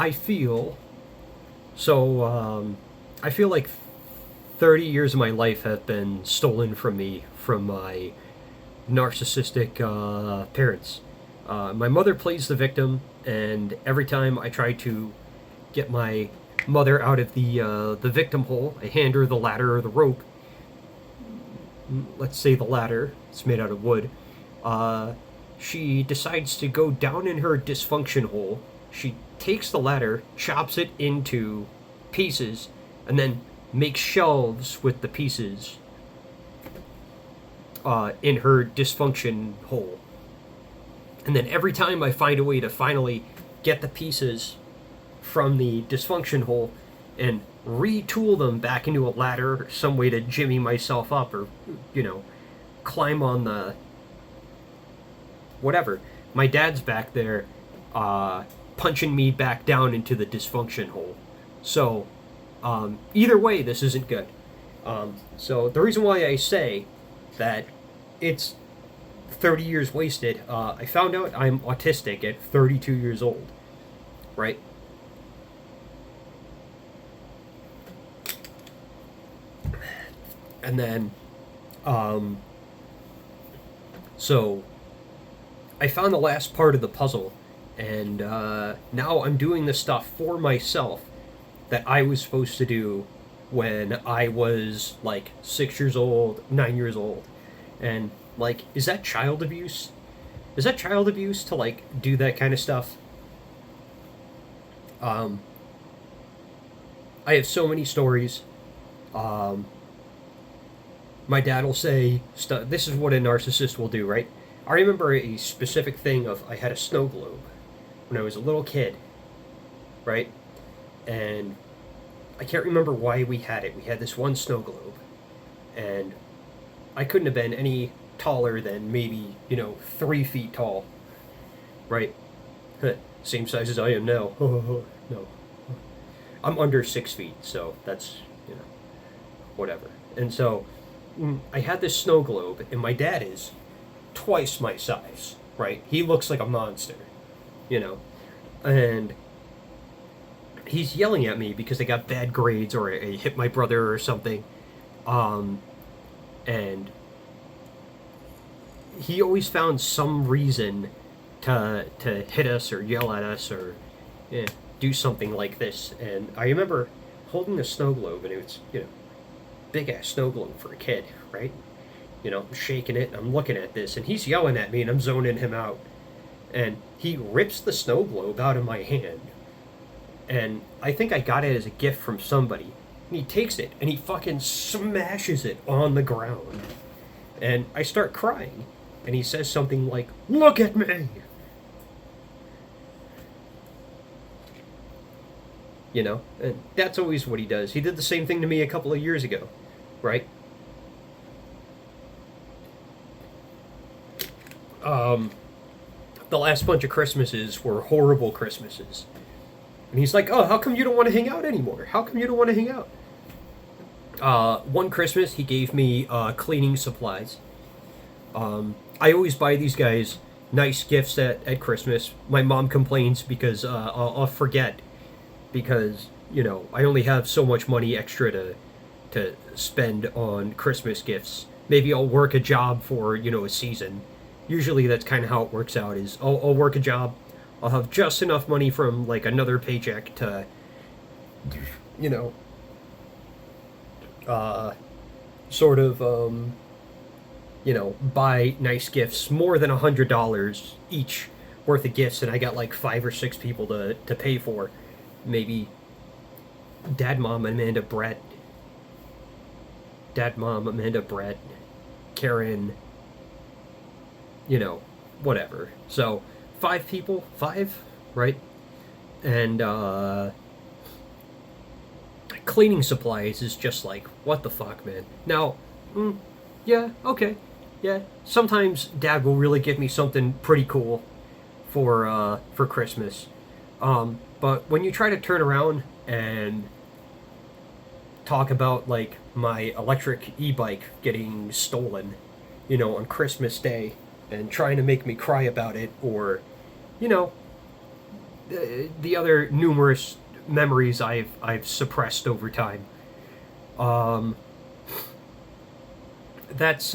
I feel so. I feel like 30 years of my life have been stolen from me from my narcissistic parents. My mother plays the victim, and every time I try to get my mother out of the victim hole, I hand her the ladder or the rope. Let's say the ladder. It's made out of wood. Uh, she decides to go down in her dysfunction hole. She takes the ladder, chops it into pieces, and then makes shelves with the pieces in her dysfunction hole. And then every time I find a way to finally get the pieces from the dysfunction hole and retool them back into a ladder, some way to jimmy myself up or, you know, climb on the whatever. My dad's back there punching me back down into the dysfunction hole. So, either way, this isn't good. So, the reason why I say that it's 30 years wasted, I found out I'm autistic at 32 years old, right? And then, um, so I found the last part of the puzzle, and now I'm doing the stuff for myself that I was supposed to do when I was like 6 years old, 9 years old. And like, is that child abuse? Is that child abuse to like do that kind of stuff? Um, I have so many stories. Um, my dad will say, this is what a narcissist will do, right? I remember a specific thing of I had a snow globe when I was a little kid, right? And I can't remember why we had it. We had this one snow globe, and I couldn't have been any taller than maybe, 3 feet tall, right? Same size as I am now. No. I'm under 6 feet, so that's, whatever. And so I had this snow globe, and my dad is twice my size, right? He looks like a monster, you know? And he's yelling at me because I got bad grades or I hit my brother or something. And he always found some reason to hit us or yell at us or do something like this. And I remember holding a snow globe, and it was, big ass snow globe for a kid, right? I'm shaking it, and I'm looking at this, and he's yelling at me, and I'm zoning him out. And he rips the snow globe out of my hand. And I think I got it as a gift from somebody. And he takes it, and he fucking smashes it on the ground. And I start crying. And he says something like, "Look at me!" And that's always what he does. He did the same thing to me a couple of years ago, right? The last bunch of Christmases were horrible Christmases. And he's like, "Oh, how come you don't want to hang out anymore? How come you don't want to hang out?" One Christmas, he gave me cleaning supplies. I always buy these guys nice gifts at Christmas. My mom complains because I'll forget because, I only have so much money extra to spend on Christmas gifts. Maybe I'll work a job for, a season. Usually that's kind of how it works out is I'll work a job. I'll have just enough money from like another paycheck to, you know, sort of, buy nice gifts, more than $100 each worth of gifts, and I got like 5 or 6 people to pay for. Maybe Dad, Mom, Amanda, Brett, Karen, whatever. So 5 people, right? And cleaning supplies is just like, what the fuck, man. Now, yeah, okay, yeah. Sometimes Dad will really give me something pretty cool for Christmas. But when you try to turn around and talk about like my electric e-bike getting stolen, on Christmas Day, and trying to make me cry about it, or, the other numerous memories I've suppressed over time. Um, that's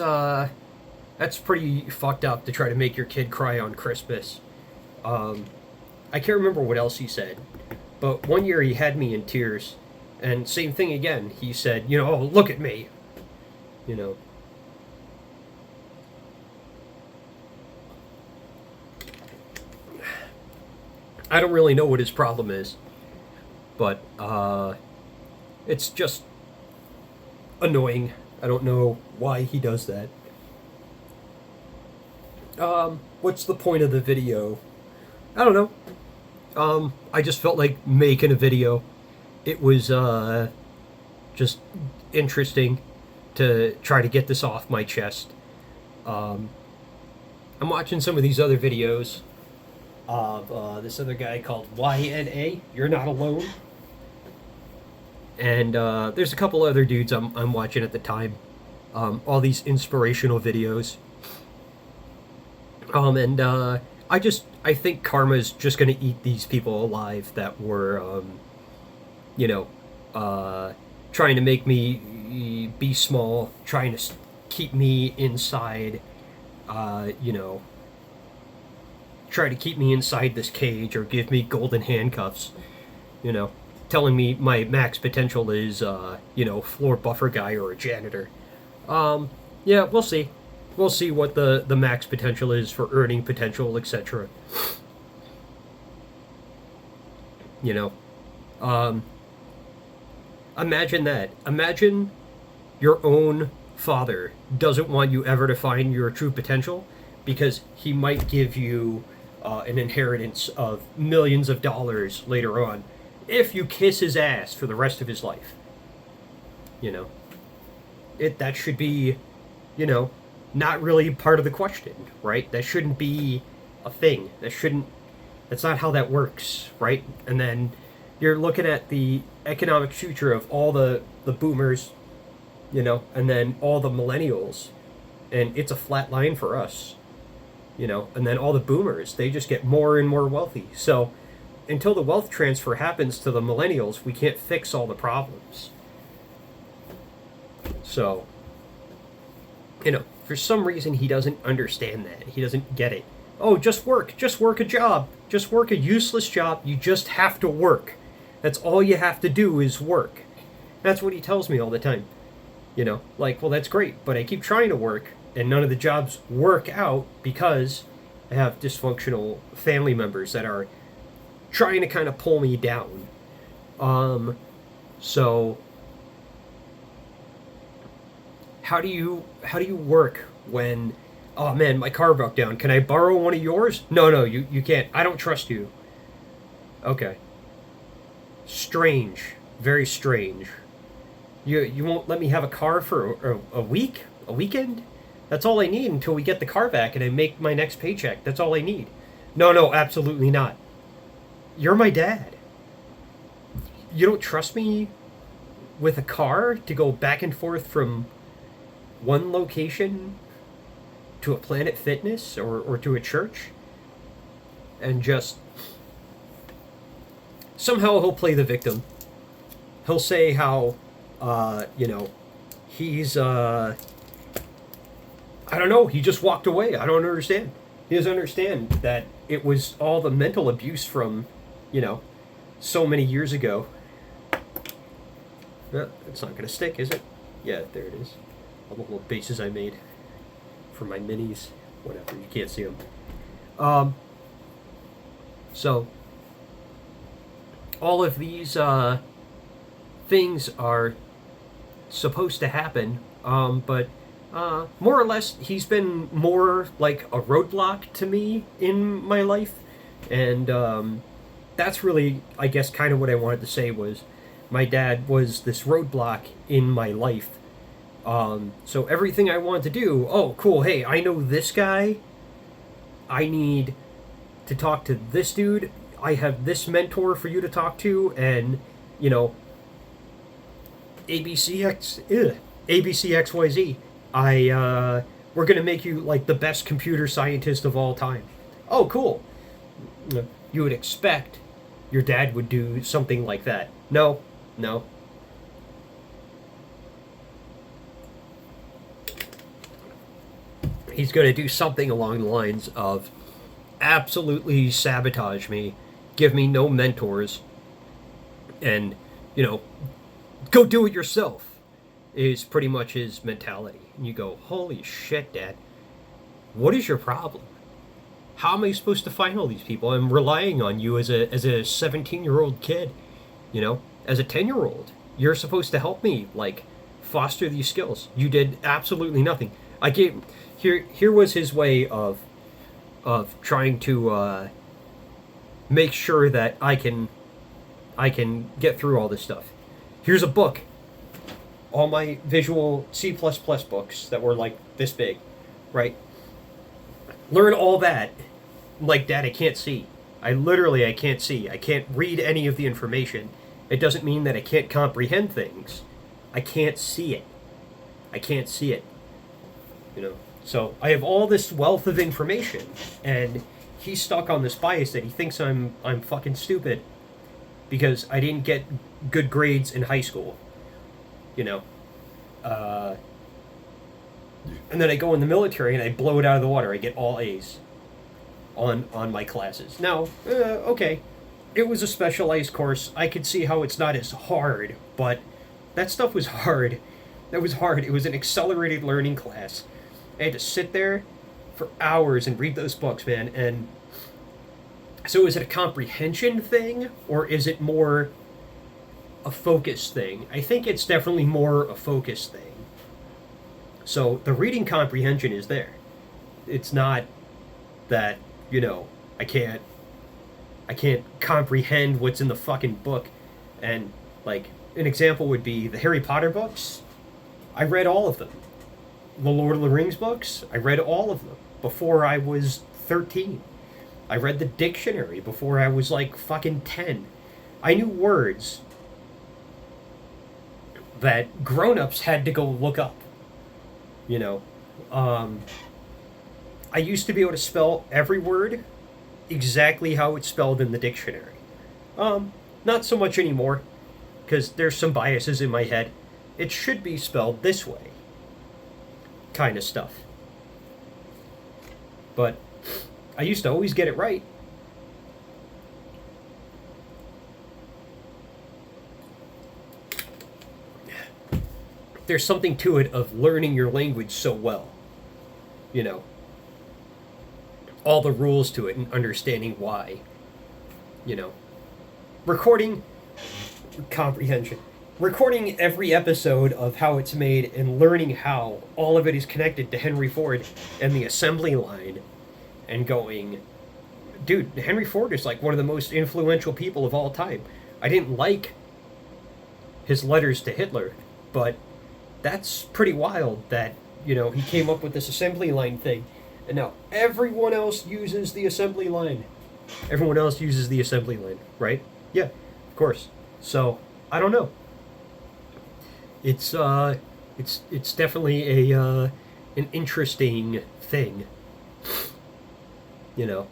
pretty fucked up to try to make your kid cry on Christmas. Um, I can't remember what else he said, but one year he had me in tears, and same thing again. He said, "Oh, look at me," you know. I don't really know what his problem is, but it's just annoying. I don't know why he does that. What's the point of the video? I don't know. I just felt like making a video. It was just interesting to try to get this off my chest. Um, I'm watching some of these other videos of this other guy called YNA. You're Not Alone. And there's a couple other dudes I'm watching at the time. All these inspirational videos. And I think karma's just gonna eat these people alive that were, you know, trying to make me be small, trying to keep me inside, you know, try to keep me inside this cage or give me golden handcuffs, you know, telling me my max potential is, floor buffer guy or a janitor. Yeah, we'll see. We'll see what the max potential is for earning potential, etc. You know, imagine that. Imagine your own father doesn't want you ever to find your true potential because he might give you an inheritance of millions of dollars later on if you kiss his ass for the rest of his life. You know, that should be, not really part of the question, right? That shouldn't be a thing. That's not how that works, right? And then you're looking at the economic future of all the boomers, and then all the millennials, and it's a flat line for us, and then all the boomers, they just get more and more wealthy. So until the wealth transfer happens to the millennials, we can't fix all the problems. So, for some reason he doesn't understand that. He doesn't get it. Oh, just work a job. Just work a useless job. You just have to work. That's all you have to do is work. That's what he tells me all the time. Well, that's great, but I keep trying to work, and none of the jobs work out because I have dysfunctional family members that are trying to kind of pull me down. So how do you work when, oh man, my car broke down. Can I borrow one of yours? No, you can't. I don't trust you. Okay. Strange. Very strange. You won't let me have a car for a week? A weekend? That's all I need until we get the car back and I make my next paycheck. That's all I need. No, absolutely not. You're my dad. You don't trust me with a car to go back and forth from one location to a Planet Fitness or to a church? And just somehow he'll play the victim. He'll say how he's I don't know, he just walked away. I don't understand. He doesn't understand that it was all the mental abuse from, so many years ago. It's not gonna stick, is it? Yeah, there it is. All the little bases I made for my minis. Whatever, you can't see them. So all of these things are supposed to happen, but more or less he's been more like a roadblock to me in my life, and that's really, I guess, kind of what I wanted to say was my dad was this roadblock in my life. So everything I wanted to do, oh cool, hey, I know this guy, I need to talk to this dude, I have this mentor for you to talk to, and ABCXYZ. We're gonna make you like the best computer scientist of all time. Oh, cool. You would expect your dad would do something like that. No, no. He's going to do something along the lines of absolutely sabotage me, give me no mentors, and, you know, go do it yourself is pretty much his mentality. And you go, holy shit, Dad, what is your problem? How am I supposed to find all these people? I'm relying on you as a 17-year-old kid, you know, as a 10-year-old. You're supposed to help me, like, foster these skills. You did absolutely nothing. I gave here was his way of trying to make sure that I can get through all this stuff. Here's a book. All my visual C++ books that were like this big, right? Learn all that. Like, Dad, I can't see. I can't see. I can't read any of the information. It doesn't mean that I can't comprehend things. I can't see it. I can't see it. You know? So I have all this wealth of information, and he's stuck on this bias that he thinks I'm fucking stupid because I didn't get good grades in high school. You know? And then I go in the military and I blow it out of the water. I get all A's on my classes. Now, okay, it was a specialized course. I could see how it's not as hard, but that stuff was hard. That was hard. It was an accelerated learning class. I had to sit there for hours and read those books, man. And so is it a comprehension thing, or is it more a focus thing? I think it's definitely more a focus thing. So the reading comprehension is there. It's not that, you know, I can't comprehend what's in the fucking book. And, like, an example would be the Harry Potter books. I read all of them. The Lord of the Rings books, I read all of them before I was 13. I read the dictionary before I was like fucking 10. I knew words that grown-ups had to go look up. You know, I used to be able to spell every word exactly how it's spelled in the dictionary. Not so much anymore, because there's some biases in my head. It should be spelled this way. Kind of stuff. But I used to always get it right. There's something to it of learning your language so well. You know, all the rules to it and understanding why. You know, recording comprehension. Recording every episode of how it's made and learning how all of it is connected to Henry Ford and the assembly line, and going, dude, Henry Ford is like one of the most influential people of all time. I didn't like his letters to Hitler, but that's pretty wild that, you know, he came up with this assembly line thing, and now everyone else uses the assembly line. Everyone else uses the assembly line, right? Yeah, of course. So, I don't know. It's definitely an interesting thing, you know,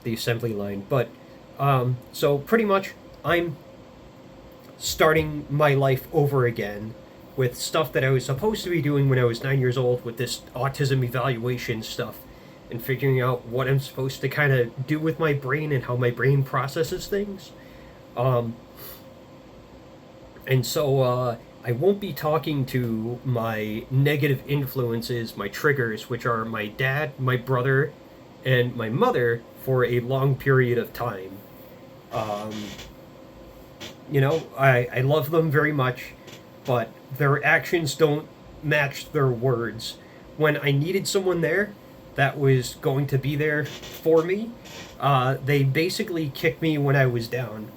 the assembly line. But so pretty much, I'm starting my life over again with stuff that I was supposed to be doing when I was 9 years old, with this autism evaluation stuff, and figuring out what I'm supposed to kind of do with my brain and how my brain processes things. And so I won't be talking to my negative influences, my triggers, which are my dad, my brother, and my mother, for a long period of time. You know, I love them very much, but their actions don't match their words. When I needed someone there that was going to be there for me, they basically kicked me when I was down.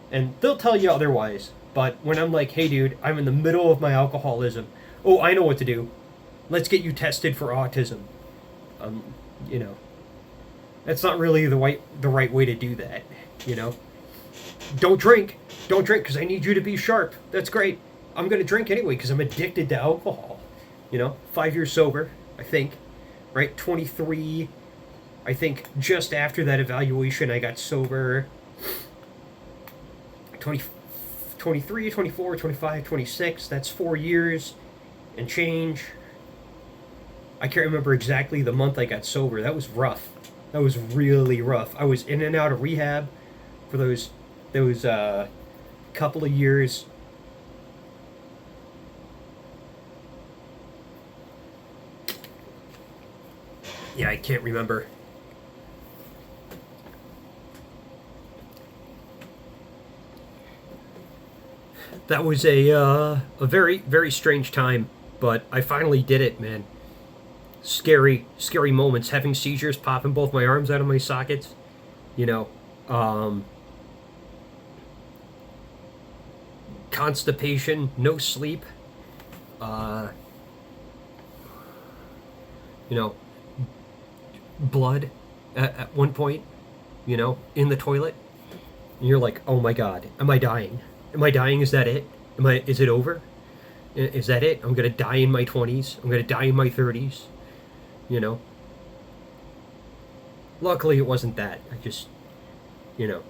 And they'll tell you otherwise. But when I'm like, hey dude, I'm in the middle of my alcoholism. Oh, I know what to do. Let's get you tested for autism. You know, that's not really the right way to do that, you know? Don't drink because I need you to be sharp. That's great. I'm going to drink anyway because I'm addicted to alcohol. You know, 5 years sober, I think, right? 23 I think just after that evaluation, I got sober 20, 23, 24, 25, 26. That's 4 years and change. I can't remember exactly the month I got sober. That was rough. That was really rough. I was in and out of rehab for those couple of years. Yeah, I can't remember. That was a very very strange time, but I finally did it, man. Scary moments. Having seizures, popping both my arms out of my sockets. You know, um, constipation, no sleep. Uh, you know, blood at one point. You know, in the toilet. And you're like, oh my god, am I dying? Am I dying? Is that it? Am I? Is it over? Is that it? I'm gonna die in my 20s. I'm gonna die in my 30s. You know. Luckily, it wasn't that. I just, you know,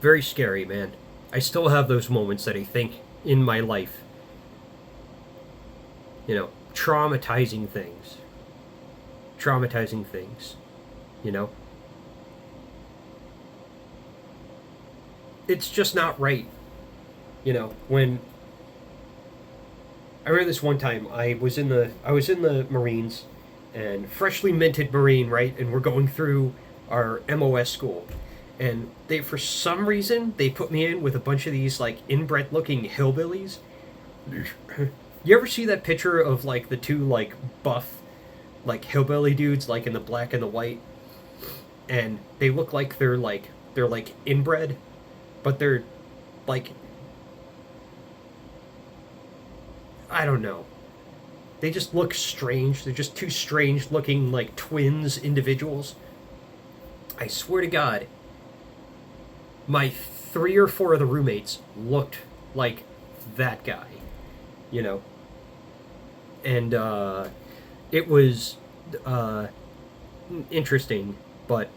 very scary, man. I still have those moments that I think in my life. You know, traumatizing things. Traumatizing things. You know. It's just not right. You know, when I remember this one time I was in the Marines and freshly minted Marine, right? And we're going through our MOS school. And they for some reason they put me in with a bunch of these like inbred looking hillbillies. You ever see that picture of like the two like buff like hillbilly dudes like in the black and the white? And they look like they're like inbred, but they're like I don't know. They just look strange. They're just two strange looking like twins individuals. I swear to God, my three or four of the roommates looked like that guy, you know. And it was uh, interesting, but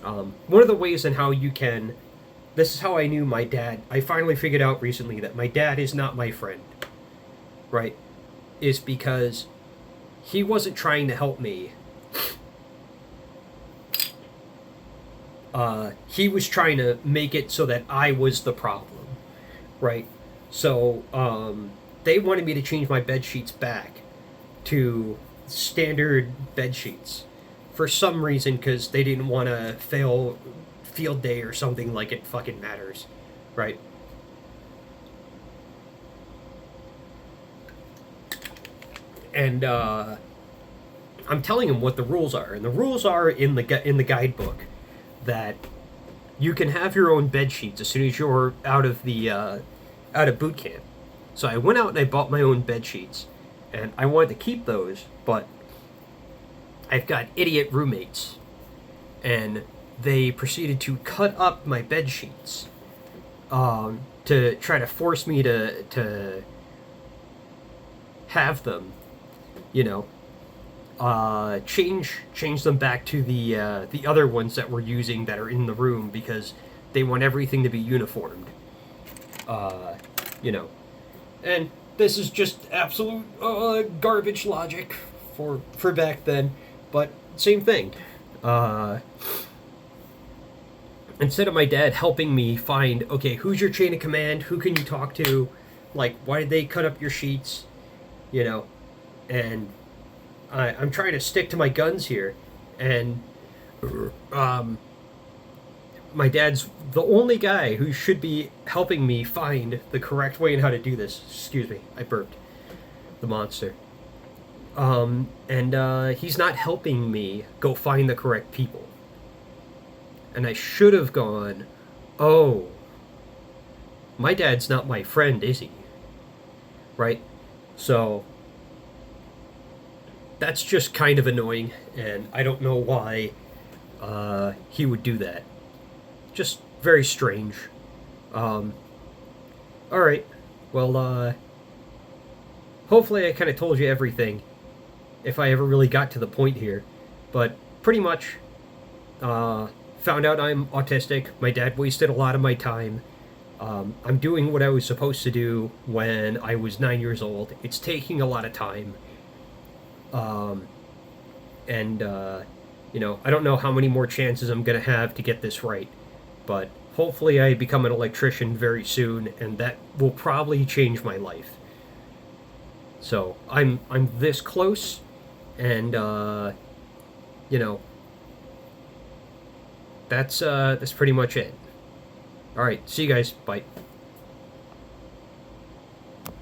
one of the ways in how you can. This is how I knew my dad. I finally figured out recently that my dad is not my friend, right? Is because he wasn't trying to help me. He was trying to make it so that I was the problem, right? So they wanted me to change my bed sheets back to standard bed sheets for some reason because they didn't want to fail field day or something like it fucking matters, right? And I'm telling him what the rules are, and the rules are in the guidebook that you can have your own bed sheets as soon as you're out of boot camp. So I went out and I bought my own bed sheets, and I wanted to keep those, but I've got idiot roommates, and they proceeded to cut up my bed sheets to try to force me to have them, you know, change them back to the other ones that we're using that are in the room because they want everything to be uniformed. You know, and this is just absolute garbage logic for back then, but same thing. Instead of my dad helping me find, okay, who's your chain of command, who can you talk to, like why did they cut up your sheets, you know, and I'm trying to stick to my guns here, and my dad's the only guy who should be helping me find the correct way and how to do this. Excuse me, I burped. The monster. And he's not helping me go find the correct people. And I should have gone, oh, my dad's not my friend, is he? Right? So that's just kind of annoying, and I don't know why he would do that. Just very strange. Alright. Well, hopefully I kind of told you everything. if I ever really got to the point here. But pretty much, found out I'm autistic. My dad wasted a lot of my time. I'm doing what I was supposed to do when I was 9 years old. It's taking a lot of time. And, I don't know how many more chances I'm going to have to get this right. But hopefully, I become an electrician very soon, and that will probably change my life. So I'm this close, and you know that's pretty much it. All right, see you guys. Bye.